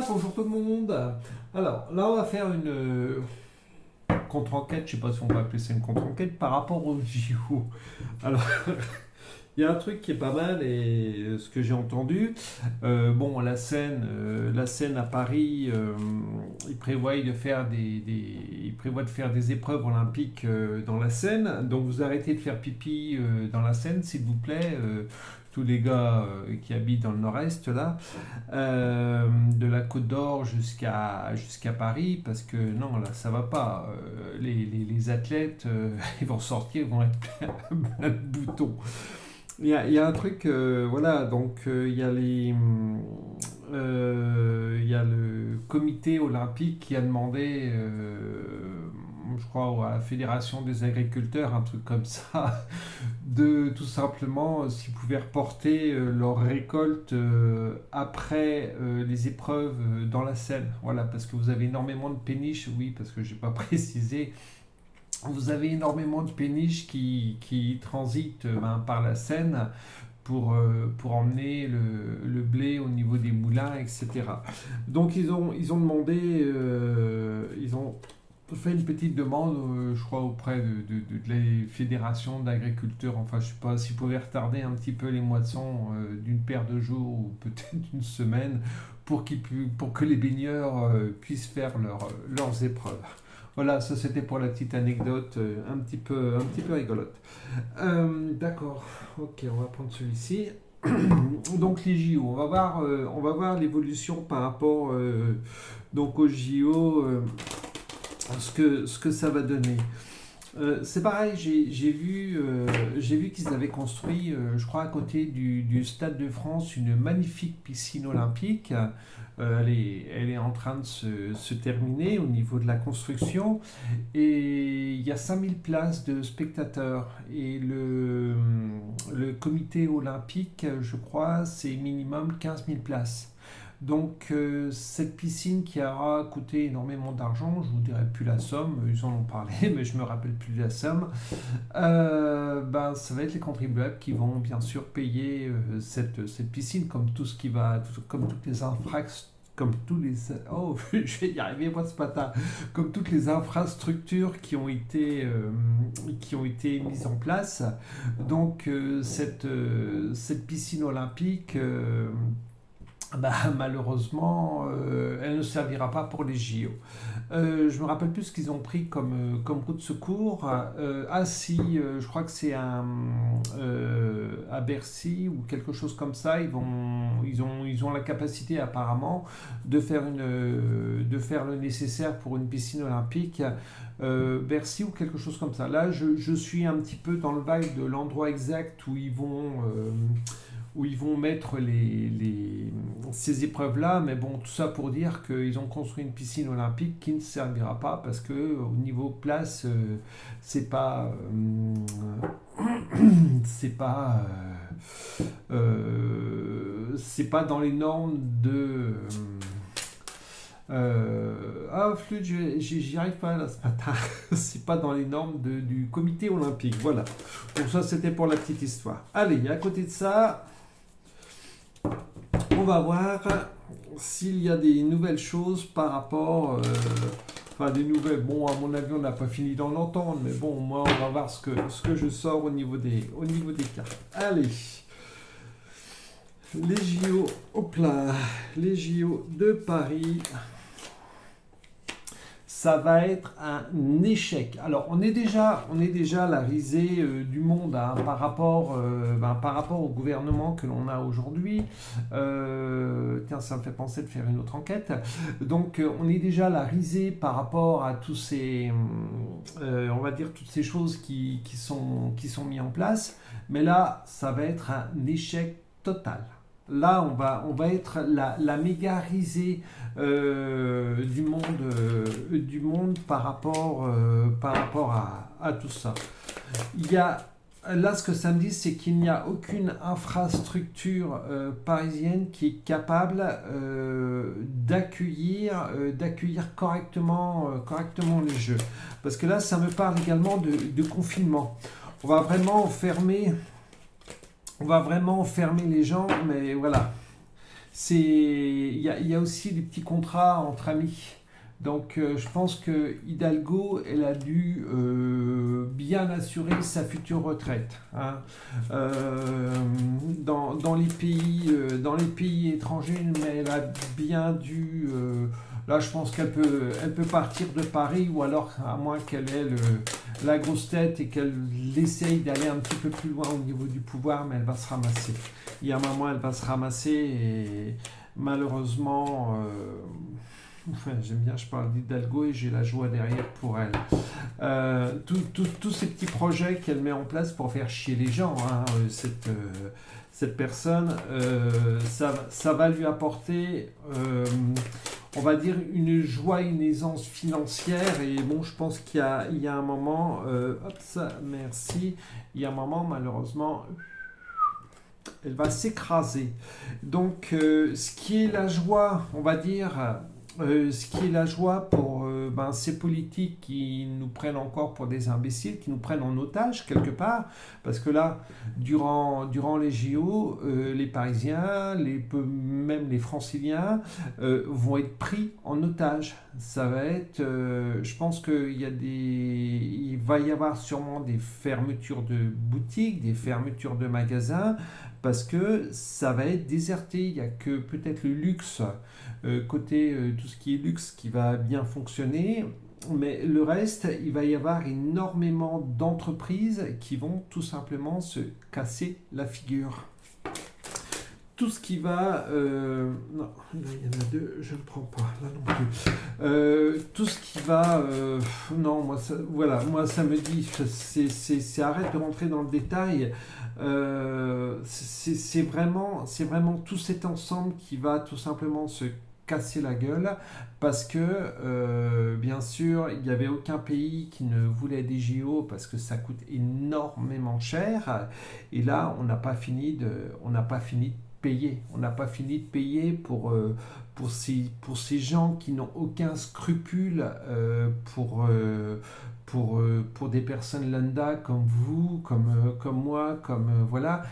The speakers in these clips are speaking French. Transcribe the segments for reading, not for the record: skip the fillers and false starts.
bonjour tout le monde. Alors là, on va faire une contre-enquête, je sais pas si on peut appeler ça une contre-enquête par rapport au JO. Alors, il y a un truc qui est pas mal et ce que j'ai entendu, bon, la Seine à Paris, ils prévoient de faire ils prévoient de faire des épreuves olympiques dans la Seine. Donc vous arrêtez de faire pipi dans la Seine, s'il vous plaît. Tous les gars qui habitent dans le nord-est là, de la Côte d'Or jusqu'à Paris, parce que non, là ça va pas. Les athlètes, ils vont sortir, ils vont être plein de boutons. Il y a un truc, voilà, donc il y a le comité olympique qui a demandé, je crois, à la Fédération des agriculteurs, un truc comme ça, de tout simplement, s'ils pouvaient reporter leur récolte après les épreuves dans la Seine. Voilà, parce que vous avez énormément de péniches, oui, parce que j'ai pas précisé. Vous avez énormément de péniches qui transitent par la Seine pour emmener le blé au niveau des moulins, etc. Donc ils ont demandé, ils ont fait une petite demande, je crois, auprès de la fédération d'agriculteurs, enfin je sais pas, s'ils pouvaient retarder un petit peu les moissons d'une paire de jours ou peut-être d'une semaine pour que les baigneurs puissent faire leurs épreuves. Voilà, ça c'était pour la petite anecdote un petit peu rigolote. D'accord, ok, on va prendre celui-ci. Donc les JO, on va voir l'évolution par rapport donc aux JO, ce que ça va donner. C'est pareil, j'ai vu qu'ils avaient construit, je crois, à côté du Stade de France, une magnifique piscine olympique. Elle est en train de se terminer au niveau de la construction. Et il y a 5000 places de spectateurs. Et le comité olympique, je crois, c'est minimum 15 000 places. Donc cette piscine qui aura coûté énormément d'argent, je vous dirai plus la somme, ils en ont parlé, mais je me rappelle plus de la somme. Ça va être les contribuables qui vont bien sûr payer cette piscine, comme tout ce qui va, comme toutes les infrastructures. Je vais y arriver moi ce matin. Comme toutes les infrastructures qui ont été mises en place. Donc cette piscine olympique. Malheureusement, elle ne servira pas pour les JO. Je me rappelle plus ce qu'ils ont pris comme route de secours. Si, je crois que c'est à Bercy ou quelque chose comme ça. Ils ont la capacité apparemment de faire le nécessaire pour une piscine olympique. Bercy ou quelque chose comme ça. Là, je suis un petit peu dans le vibe de l'endroit exact où ils vont mettre ces épreuves-là, mais bon, tout ça pour dire qu'ils ont construit une piscine olympique qui ne servira pas parce que au niveau place, c'est pas, c'est pas dans les normes de. Flûte, j'y arrive pas là ce matin. C'est pas dans les normes du comité olympique. Voilà. Donc ça, c'était pour la petite histoire. Allez, à côté de ça. On va voir s'il y a des nouvelles choses par rapport, des nouvelles. Bon, à mon avis, on n'a pas fini d'en entendre, mais bon, moi, on va voir ce que je sors au niveau des cartes. Allez, les JO, hop là, les JO de Paris. Ça va être un échec. Alors, on est déjà la risée du monde par rapport au gouvernement que l'on a aujourd'hui. Tiens, ça me fait penser de faire une autre enquête. Donc, on est déjà la risée par rapport à tous ces, on va dire, toutes ces choses qui sont mises en place. Mais là, ça va être un échec total. Là, on va être la méga risée du monde par rapport à tout ça. Là, ce que ça me dit, c'est qu'il n'y a aucune infrastructure parisienne qui est capable d'accueillir correctement les Jeux. Parce que là, ça me parle également de confinement. On va vraiment fermer les gens, mais voilà. il y a aussi des petits contrats entre amis. Donc je pense que Hidalgo, elle a dû bien assurer sa future retraite, hein. Euh, dans les pays étrangers, mais elle a bien dû... là, je pense elle peut partir de Paris, ou alors, à moins qu'elle ait la grosse tête et qu'elle essaye d'aller un petit peu plus loin au niveau du pouvoir, mais elle va se ramasser. Il y a un moment, elle va se ramasser et malheureusement... enfin, j'aime bien, je parle d'Hidalgo et j'ai la joie derrière pour elle. Tous ces petits projets qu'elle met en place pour faire chier les gens, hein, cette personne, ça va lui apporter, on va dire, une joie, une aisance financière. Et bon, je pense il y a un moment, hop, ça, merci, il y a un moment, malheureusement, elle va s'écraser. Donc, ce qui est la joie, on va dire, ce qui est la joie pour ces politiques qui nous prennent encore pour des imbéciles, qui nous prennent en otage quelque part, parce que là, durant les JO, les Parisiens, même les Franciliens, vont être pris en otage. Ça va être, je pense il va y avoir sûrement des fermetures de boutiques, des fermetures de magasins, parce que ça va être déserté. Il n'y a que peut-être le luxe, côté tout ce qui est luxe, qui va bien fonctionner. Mais le reste, il va y avoir énormément d'entreprises qui vont tout simplement se casser la figure. Tout ce qui va... non, là il y en a deux, je ne prends pas, là non plus. Tout ce qui va... non, moi ça me dit, arrête de rentrer dans le détail. C'est vraiment tout cet ensemble qui va tout simplement se casser la gueule, parce que bien sûr il n'y avait aucun pays qui ne voulait des JO parce que ça coûte énormément cher, et là on n'a pas fini de payer. On n'a pas fini de payer pour ces gens qui n'ont aucun scrupule, pour des personnes lambda comme vous, comme moi, voilà.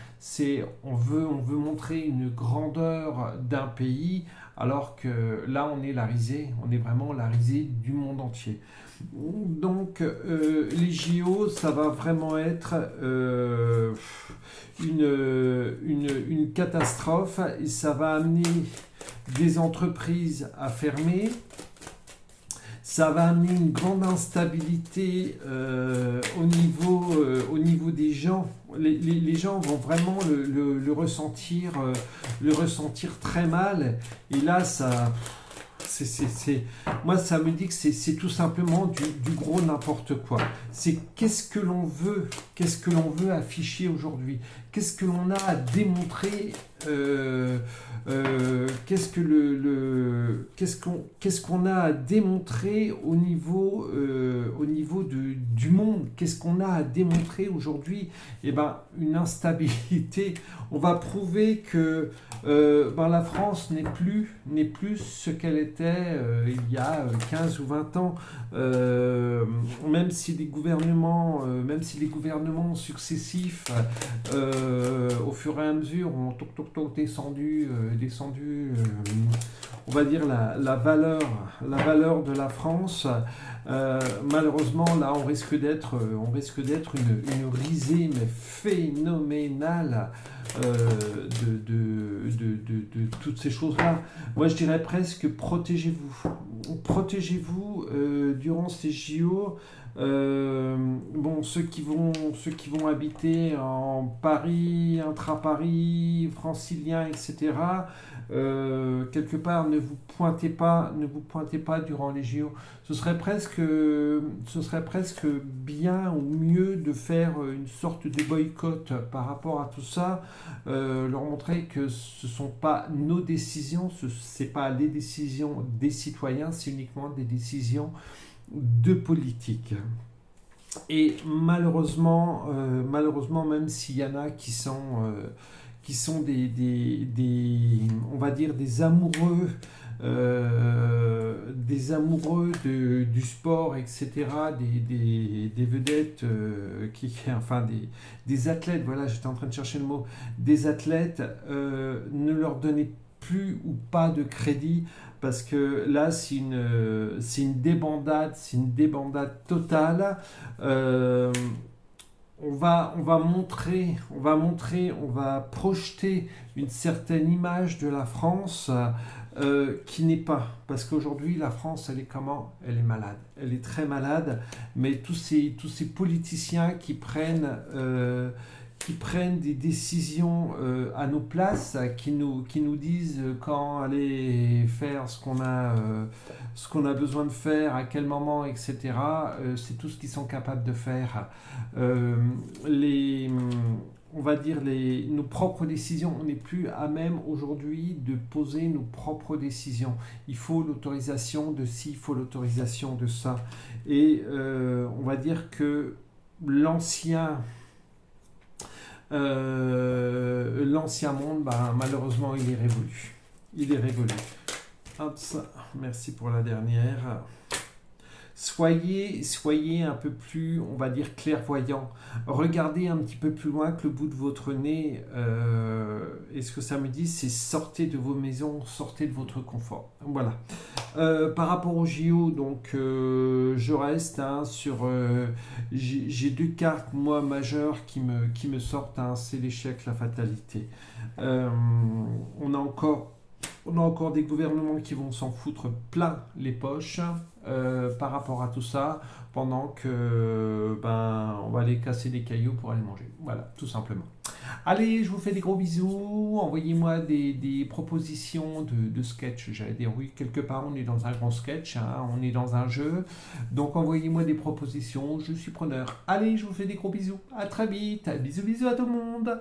On veut montrer une grandeur d'un pays, alors que là on est la risée, on est vraiment la risée du monde entier. Donc les JO, ça va vraiment être une catastrophe, et ça va amener des entreprises à fermer. Ça va amener une grande instabilité au niveau des gens. Les gens vont vraiment le ressentir, très mal. Et là, moi, ça me dit que c'est tout simplement du gros n'importe quoi. C'est qu'est-ce que l'on veut afficher aujourd'hui, qu'est-ce que l'on a à démontrer, qu'est-ce qu'on a à démontrer au niveau du monde, qu'est-ce qu'on a à démontrer aujourd'hui? Eh ben, une instabilité. On va prouver que la France n'est plus ce qu'elle était il y a 15 ou 20 ans, même si les gouvernements successifs, au fur et à mesure, ont descendu, on va dire, la valeur de la France. Malheureusement, là, on risque d'être une risée, mais phénoménale, de toutes ces choses-là. Moi, je dirais presque protégez-vous. Protégez-vous durant ces JO. Bon, ceux qui vont habiter en Paris, intra-Paris, francilien, etc. Quelque part, ne vous pointez pas durant les JO. Ce serait presque bien ou mieux de faire une sorte de boycott par rapport à tout ça, leur montrer que ce ne sont pas nos décisions, c'est pas les décisions des citoyens, c'est uniquement des décisions de politique. Et malheureusement, même s'il y en a qui sont on va dire, des amoureux du sport, etc., des vedettes, enfin des athlètes, voilà, j'étais en train de chercher le mot, des athlètes, ne leur donnez plus ou pas de crédit, parce que là, c'est une débandade totale. Euh, on va projeter une certaine image de la France qui n'est pas. Parce qu'aujourd'hui, la France, elle est comment? Elle est malade. Elle est très malade, mais tous ces politiciens qui prennent des décisions à nos places, qui nous disent quand aller faire ce qu'on a besoin de faire, à quel moment, etc. C'est tout ce qu'ils sont capables de faire. Euh, les, on va dire nos propres décisions, on n'est plus à même aujourd'hui de poser nos propres décisions. Il faut l'autorisation de ci, il faut l'autorisation de ça. Et on va dire que l'ancien l'ancien monde, bah, malheureusement, il est révolu. Il est révolu. Hop, ça. Merci pour la dernière. Soyez un peu plus, on va dire, clairvoyant. Regardez un petit peu plus loin que le bout de votre nez. Et ce que ça me dit, c'est sortez de vos maisons, sortez de votre confort. Voilà. Par rapport au JO, donc je reste sur. J'ai deux cartes, moi, majeures qui me sortent. C'est l'échec, la fatalité. On a encore des gouvernements qui vont s'en foutre plein les poches par rapport à tout ça, pendant que on va aller casser des cailloux pour aller manger. Voilà, tout simplement. Allez, je vous fais des gros bisous. Envoyez-moi des propositions de sketch. J'allais dire, oui, quelque part, on est dans un grand sketch, on est dans un jeu. Donc, envoyez-moi des propositions. Je suis preneur. Allez, je vous fais des gros bisous. À très vite. Bisous, bisous à tout le monde.